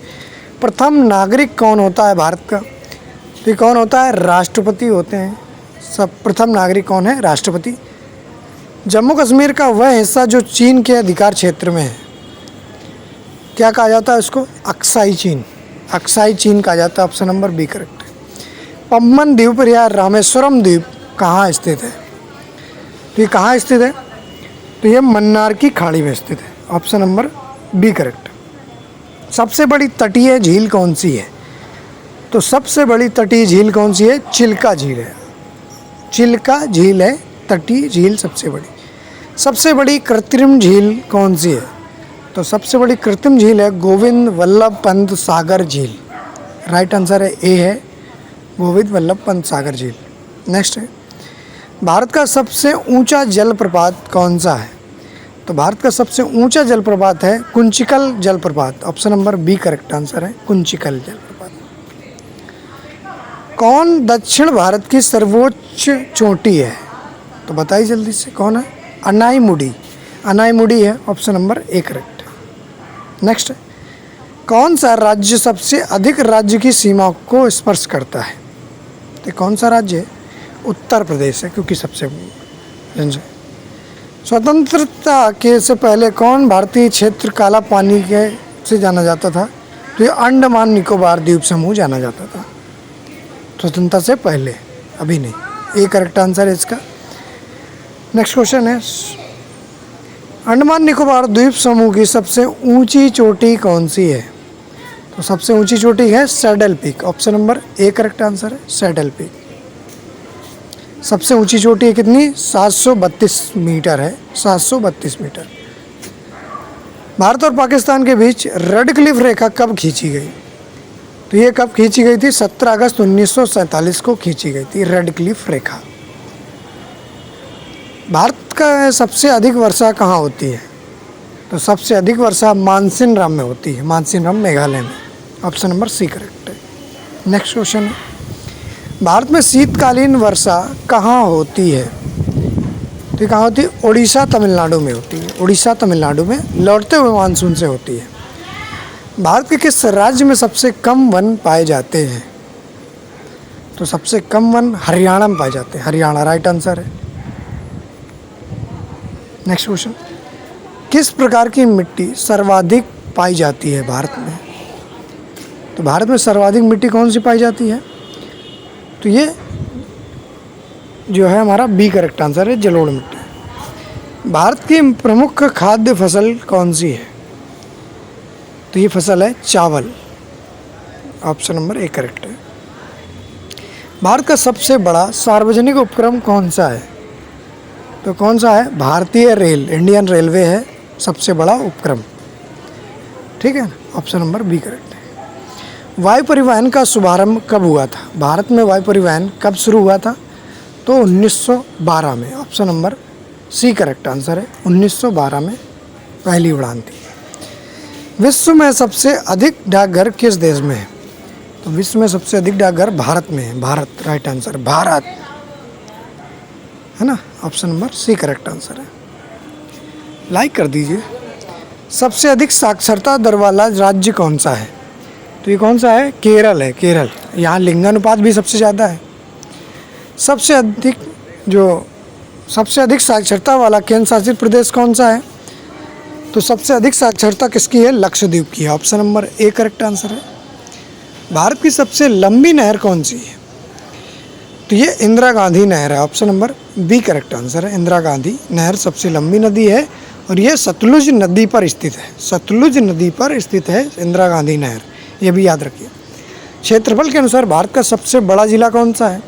प्रथम नागरिक कौन होता है भारत का? तो कौन होता है? राष्ट्रपति होते हैं। प्रथम नागरिक कौन है? राष्ट्रपति। जम्मू कश्मीर का वह हिस्सा जो चीन के अधिकार क्षेत्र में है, क्या कहा जाता है इसको? अक्साई चीन, अक्साई चीन कहा जाता है, ऑप्शन नंबर बी करेक्ट है। पम्बन द्वीप या रामेश्वरम द्वीप कहाँ स्थित है? तो ये कहाँ स्थित है? तो ये मन्नार की खाड़ी में स्थित है, ऑप्शन नंबर बी करेक्ट। सबसे बड़ी तटीय झील कौन सी है? तो सबसे बड़ी तटीय झील कौन सी है? चिल्का झील है, चिल्का झील है तटीय झील सबसे बड़ी। सबसे बड़ी कृत्रिम झील कौन सी है? तो सबसे बड़ी कृत्रिम झील है गोविंद वल्लभ पंत सागर झील, राइट आंसर है ए है, गोविंद वल्लभ पंत सागर झील। नेक्स्ट है, भारत का सबसे ऊंचा जलप्रपात कौन सा है? तो भारत का सबसे ऊंचा जलप्रपात है कुंचिकल जलप्रपात, option number B correct answer है, कुंचिकल जलप्रपात। कौन दक्षिण भारत की सर्वोच्च चोटी है? तो बताइए जल्दी से, कौन है? अनाईमुडी, अनाईमुडी है, option number A correct. Next, कौन सा राज्य सबसे अधिक राज्य की सीमा को स्पर्श करता है? तो कौन सा राज्य है? उत्तर प्रदेश है, क्योंकि सबसे स्वतंत्रता के से पहले कौन भारतीय क्षेत्र काला पानी के से जाना जाता था? तो ये अंडमान निकोबार द्वीप समूह जाना जाता था स्वतंत्रता से पहले, अभी नहीं। ए करेक्ट आंसर है इसका। नेक्स्ट क्वेश्चन है, अंडमान निकोबार द्वीप समूह की सबसे ऊंची चोटी कौन सी है? तो सबसे ऊंची चोटी है saddle peak, option number A correct answer है सैडल पीक। सबसे ऊंची चोटी है कितनी? 732 मीटर है, 732 मीटर। भारत और पाकिस्तान के बीच रेड क्लिफ रेखा कब खींची गई? तो ये कब खींची गई थी? 17 अगस्त 1947 को खींची गई थी रेड क्लिफ रेखा। भारत का सबसे अधिक वर्षा कहाँ होती है? तो सबसे अधिक वर्षा मानसिनराम में होती है, मानसिनराम मेघालय में, ऑप्शन नंबर सी करेक्ट है। नेक्स्ट क्वेश्चन है, भारत में शीतकालीन वर्षा कहाँ होती है? तो कहाँ होती है? उड़ीसा तमिलनाडु में होती है, उड़ीसा तमिलनाडु में लौटते हुए मानसून से होती है। भारत के किस राज्य में सबसे कम वन पाए जाते हैं? तो सबसे कम वन हरियाणा में पाए जाते हैं, हरियाणा राइट आंसर है। नेक्स्ट क्वेश्चन, किस प्रकार की मिट्टी सर्वाधिक पाई जाती है भारत में? तो भारत में सर्वाधिक मिट्टी कौन सी पाई जाती है? तो ये जो है हमारा बी करेक्ट आंसर है, जलोढ़ मिट्टी। भारत की प्रमुख खाद्य फसल कौन सी है? तो ये फसल है चावल, ऑप्शन नंबर ए करेक्ट है। भारत का सबसे बड़ा सार्वजनिक उपक्रम कौन सा है? तो कौन सा है? भारतीय रेल, इंडियन रेलवे है सबसे बड़ा उपक्रम, ठीक है, ऑप्शन नंबर बी करेक्ट है। वायु परिवहन का शुभारंभ कब हुआ था? भारत में वायु परिवहन कब शुरू हुआ था? तो 1912 में, option number C correct answer है, 1912 में पहली उड़ान थी। विश्व में सबसे अधिक डाकघर किस देश में है? तो विश्व में सबसे अधिक डाकघर भारत में है, भारत राइट आंसर, भारत है ना, option number C correct answer है। लाइक कर दीजिए। सबसे अधिक साक्षरता दर वाला राज्य कौन सा है? तो ये कौन सा है? केरल है, केरल। यहाँ लिंगानुपात भी सबसे ज़्यादा है। सबसे अधिक साक्षरता वाला केंद्र शासित प्रदेश कौन सा है? तो सबसे अधिक साक्षरता किसकी है? लक्षद्वीप की है, option number A correct answer है। भारत की सबसे लंबी नहर कौन सी है? तो ये इंदिरा गांधी नहर है, option number B correct answer है। इंदिरा गांधी नहर सबसे लंबी नदी है और ये सतलुज नदी पर स्थित है, सतलुज नदी पर स्थित है इंदिरा गांधी नहर, ये भी याद रखिए। क्षेत्रफल के अनुसार भारत का सबसे बड़ा जिला कौन सा है?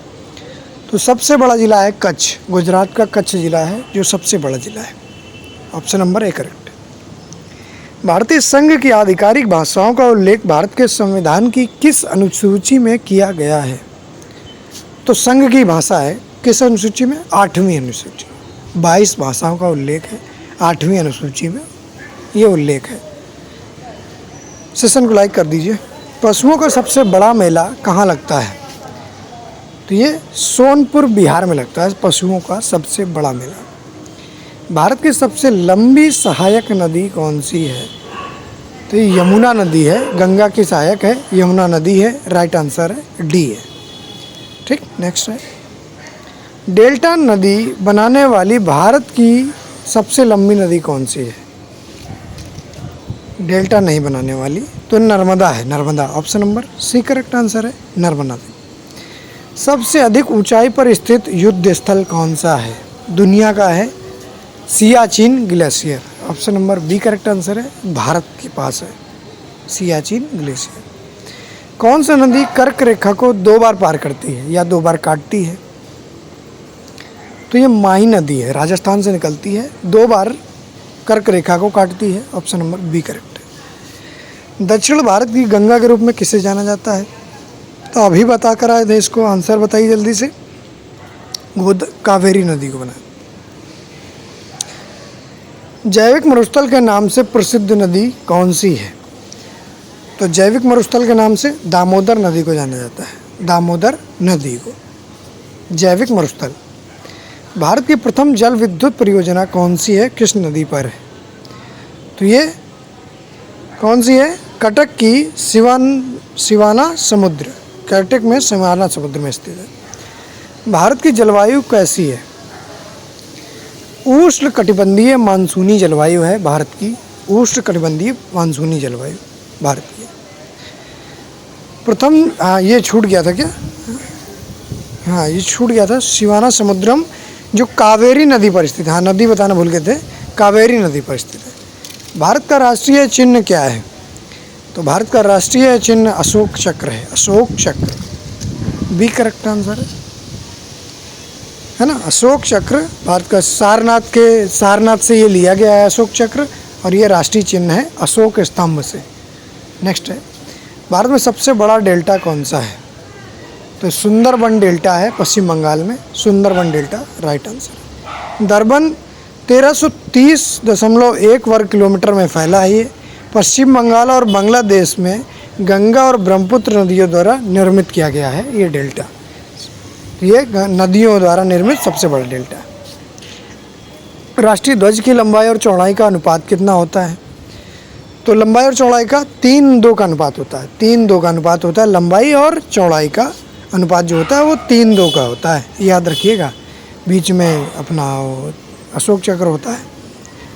तो सबसे बड़ा जिला है कच्छ, गुजरात का कच्छ जिला है जो सबसे बड़ा जिला है, ऑप्शन नंबर ए करेक्ट। भारतीय संघ की आधिकारिक भाषाओं का उल्लेख भारत के संविधान की किस अनुसूची में किया गया है? तो संघ की भाषा है किस अनुसूची में? 8वीं अनुसूची। 22 भाषाओं का उल्लेख है 8वीं अनुसूची में, ये उल्लेख है। सेशन को लाइक कर दीजिए। पशुओं का सबसे बड़ा मेला कहाँ लगता है? तो ये सोनपुर बिहार में लगता है पशुओं का सबसे बड़ा मेला। भारत की सबसे लंबी सहायक नदी कौन सी है? तो ये यमुना नदी है, गंगा की सहायक है यमुना नदी है, राइट आंसर है डी है, ठीक। नेक्स्ट है, डेल्टा नदी बनाने वाली भारत की सबसे लंबी नदी कौन सी है? डेल्टा नहीं बनाने वाली तो नर्मदा है, Narmada, option number C correct answer है, नर्मदा। सबसे अधिक ऊंचाई पर स्थित युद्ध स्थल कौन सा है? दुनिया का है Siachen glacier, option number B correct answer है, भारत के पास है सियाचिन ग्लेशियर। कौन सा नदी कर्क रेखा को 2 बार पार करती है या 2 बार काटती है? तो ये माही नदी है, राजस्थान से निकलती है, 2 बार कर्क रेखा को काटती है, ऑप्शन नंबर बी करेक्ट है। दक्षिण भारत की गंगा के रूप में किसे जाना जाता है? तो अभी बता कर आए थे, इसको आंसर बताइए जल्दी से। वो कावेरी नदी को बनाए। जैविक मरुस्थल के नाम से प्रसिद्ध नदी कौन सी है? तो जैविक मरुस्थल के नाम से दामोदर नदी को जाना जाता है, दामोदर नदी को जैविक मरुस्थल। भारत की प्रथम जल विद्युत परियोजना कौन सी है, किस नदी पर है? तो ये कौन सी है? कटक की सिवाना समुद्र, कटक में सिवाना समुद्र में स्थित है। भारत की जलवायु कैसी है? उष्ण कटिबंधीय मानसूनी जलवायु है भारत की, उष्ण कटिबंधीय मानसूनी जलवायु भारत की। प्रथम ये छूट गया था क्या? हाँ, ये छूट गया था, सिवाना समुद्रम जो कावेरी नदी पर स्थित है। हाँ, नदी बताना भूल गए थे, कावेरी नदी पर स्थित है। भारत का राष्ट्रीय चिन्ह क्या है? तो भारत का राष्ट्रीय चिन्ह अशोक चक्र है, अशोक चक्र, बी करेक्ट आंसर है ना। अशोक चक्र भारत का सारनाथ से ये लिया गया है अशोक चक्र, और ये राष्ट्रीय चिन्ह है अशोक स्तंभ से। नेक्स्ट है, भारत में सबसे बड़ा डेल्टा कौन सा है? तो सुंदरबन डेल्टा है पश्चिम बंगाल में, सुंदरबन डेल्टा राइट आंसर। दरबन 1330.1 वर्ग किलोमीटर में फैला है ये। पश्चिम बंगाल और बांग्लादेश में गंगा और ब्रह्मपुत्र नदियों द्वारा निर्मित किया गया है ये डेल्टा। ये नदियों द्वारा निर्मित सबसे बड़ा डेल्टा है। राष्ट्रीय ध्वज की लंबाई और चौड़ाई का अनुपात कितना होता है? तो लंबाई और चौड़ाई का 3:2 का अनुपात होता है, 3:2 का अनुपात होता है। लंबाई और चौड़ाई का अनुपात जो होता है वो 3:2 का होता है, याद रखिएगा। बीच में अपना अशोक चक्र होता है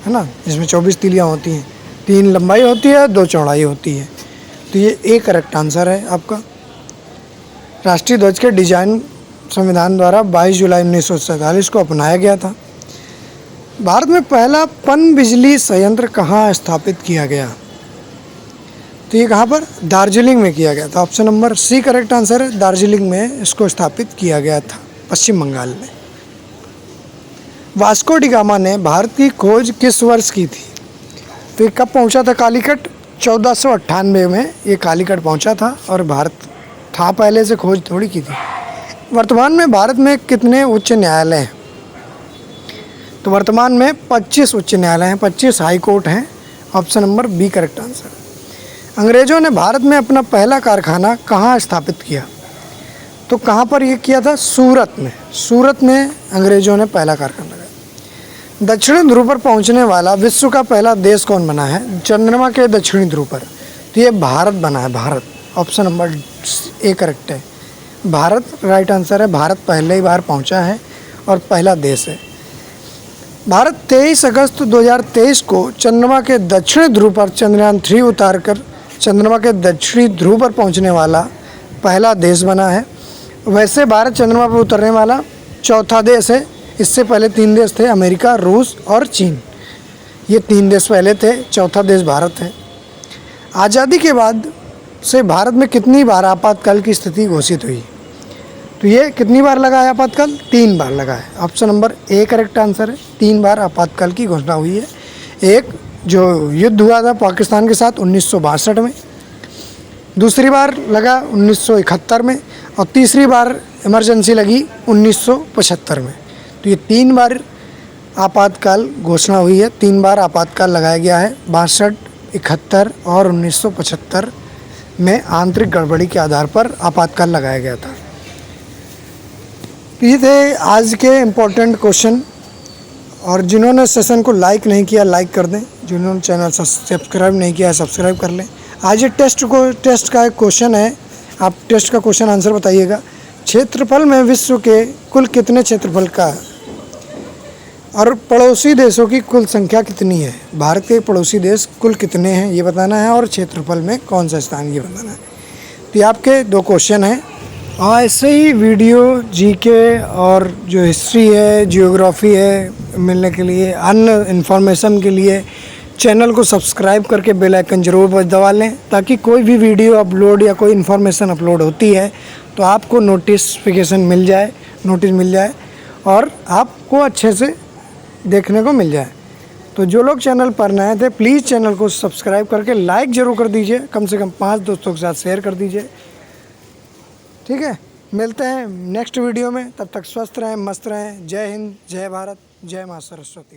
ना, जिसमें 24 तीलियाँ होती हैं, 3 लंबाई होती है, 2 चौड़ाई होती है। तो ये एक करेक्ट आंसर है आपका। राष्ट्रीय ध्वज के डिजाइन संविधान द्वारा 22 जुलाई 1947 को अपनाया गया था। भारत में पहला पन बिजली संयंत्र कहाँ स्थापित किया गया? तो ये कहाँ पर? दार्जिलिंग में किया गया था। Option number C correct answer है, दार्जिलिंग में इसको स्थापित किया गया था, पश्चिम बंगाल में। वास्को डी गामा ने भारत की खोज किस वर्ष की थी? तो ये कब पहुँचा था कालीकट? 1498 में ये कालीकट पहुँचा था, और भारत था पहले से, खोज थोड़ी की थी। वर्तमान में भारत में कितने उच्च न्यायालय हैं? तो वर्तमान में 25 उच्च न्यायालय हैं, 25 हाई कोर्ट हैं। Option number B correct answer. अंग्रेज़ों ने भारत में अपना पहला कारखाना कहाँ स्थापित किया? तो कहाँ पर ये किया था? सूरत में। सूरत में अंग्रेज़ों ने पहला कारखाना लगाया। दक्षिणी ध्रुव पर पहुँचने वाला विश्व का पहला देश कौन बना है? चंद्रमा के दक्षिणी ध्रुव पर। तो ये भारत बना है, Bharat. Option number A correct है, भारत राइट आंसर है। भारत पहले ही बार पहुंचा है और पहला देश है। भारत 23 अगस्त 2023 को चंद्रमा के दक्षिणी ध्रुव पर चंद्रयान 3 उतारकर चंद्रमा के दक्षिणी ध्रुव पर पहुंचने वाला पहला देश बना है। वैसे भारत चंद्रमा पर उतरने वाला चौथा देश है। इससे पहले 3 देश थे, अमेरिका, रूस और चीन। ये 3 देश पहले थे, चौथा देश भारत है। आज़ादी के बाद से भारत में कितनी बार आपातकाल की स्थिति घोषित हुई? तो ये कितनी बार लगा है आपातकाल? 3 बार लगा है। Option number A correct answer है, 3 बार आपातकाल की घोषणा हुई है। एक जो युद्ध हुआ था पाकिस्तान के साथ 1962 में, दूसरी बार लगा 1971 में, और तीसरी बार इमरजेंसी लगी 1975 में। तो ये 3 बार आपातकाल घोषणा हुई है, 3 बार आपातकाल लगाया गया है। 62, 71 और 1975 में आंतरिक गड़बड़ी के आधार पर आपातकाल लगाया गया था। ये थे आज के इम्पोर्टेंट क्वेश्चन, और जिन्होंने सेशन को लाइक नहीं किया लाइक कर दें, जिन्होंने चैनल सब्सक्राइब नहीं किया सब्सक्राइब कर लें। आज ये टेस्ट का एक क्वेश्चन है, आप टेस्ट का क्वेश्चन आंसर बताइएगा। क्षेत्रफल में विश्व के कुल कितने क्षेत्रफल का है, और पड़ोसी देशों की कुल संख्या कितनी है? भारत के पड़ोसी देश कुल कितने हैं ये बताना है, और क्षेत्रफल में कौन सा स्थान ये बताना है। तो ये आपके 2 क्वेश्चन हैं। और ऐसे ही वीडियो जीके और जो हिस्ट्री है, जियोग्राफी है, मिलने के लिए, अन्य इन्फॉर्मेशन के लिए चैनल को सब्सक्राइब करके बेल आइकन जरूर दबा लें, ताकि कोई भी वीडियो अपलोड या कोई इन्फॉर्मेशन अपलोड होती है तो आपको नोटिस मिल जाए और आपको अच्छे से देखने को मिल जाए। तो जो लोग चैनल पर नए थे प्लीज़ चैनल को सब्सक्राइब करके लाइक ज़रूर कर दीजिए, कम से कम 5 दोस्तों के साथ शेयर कर दीजिए। ठीक है, मिलते हैं नेक्स्ट वीडियो में, तब तक स्वस्थ रहें, मस्त रहें। जय हिंद, जय भारत, जय माँ सरस्वती।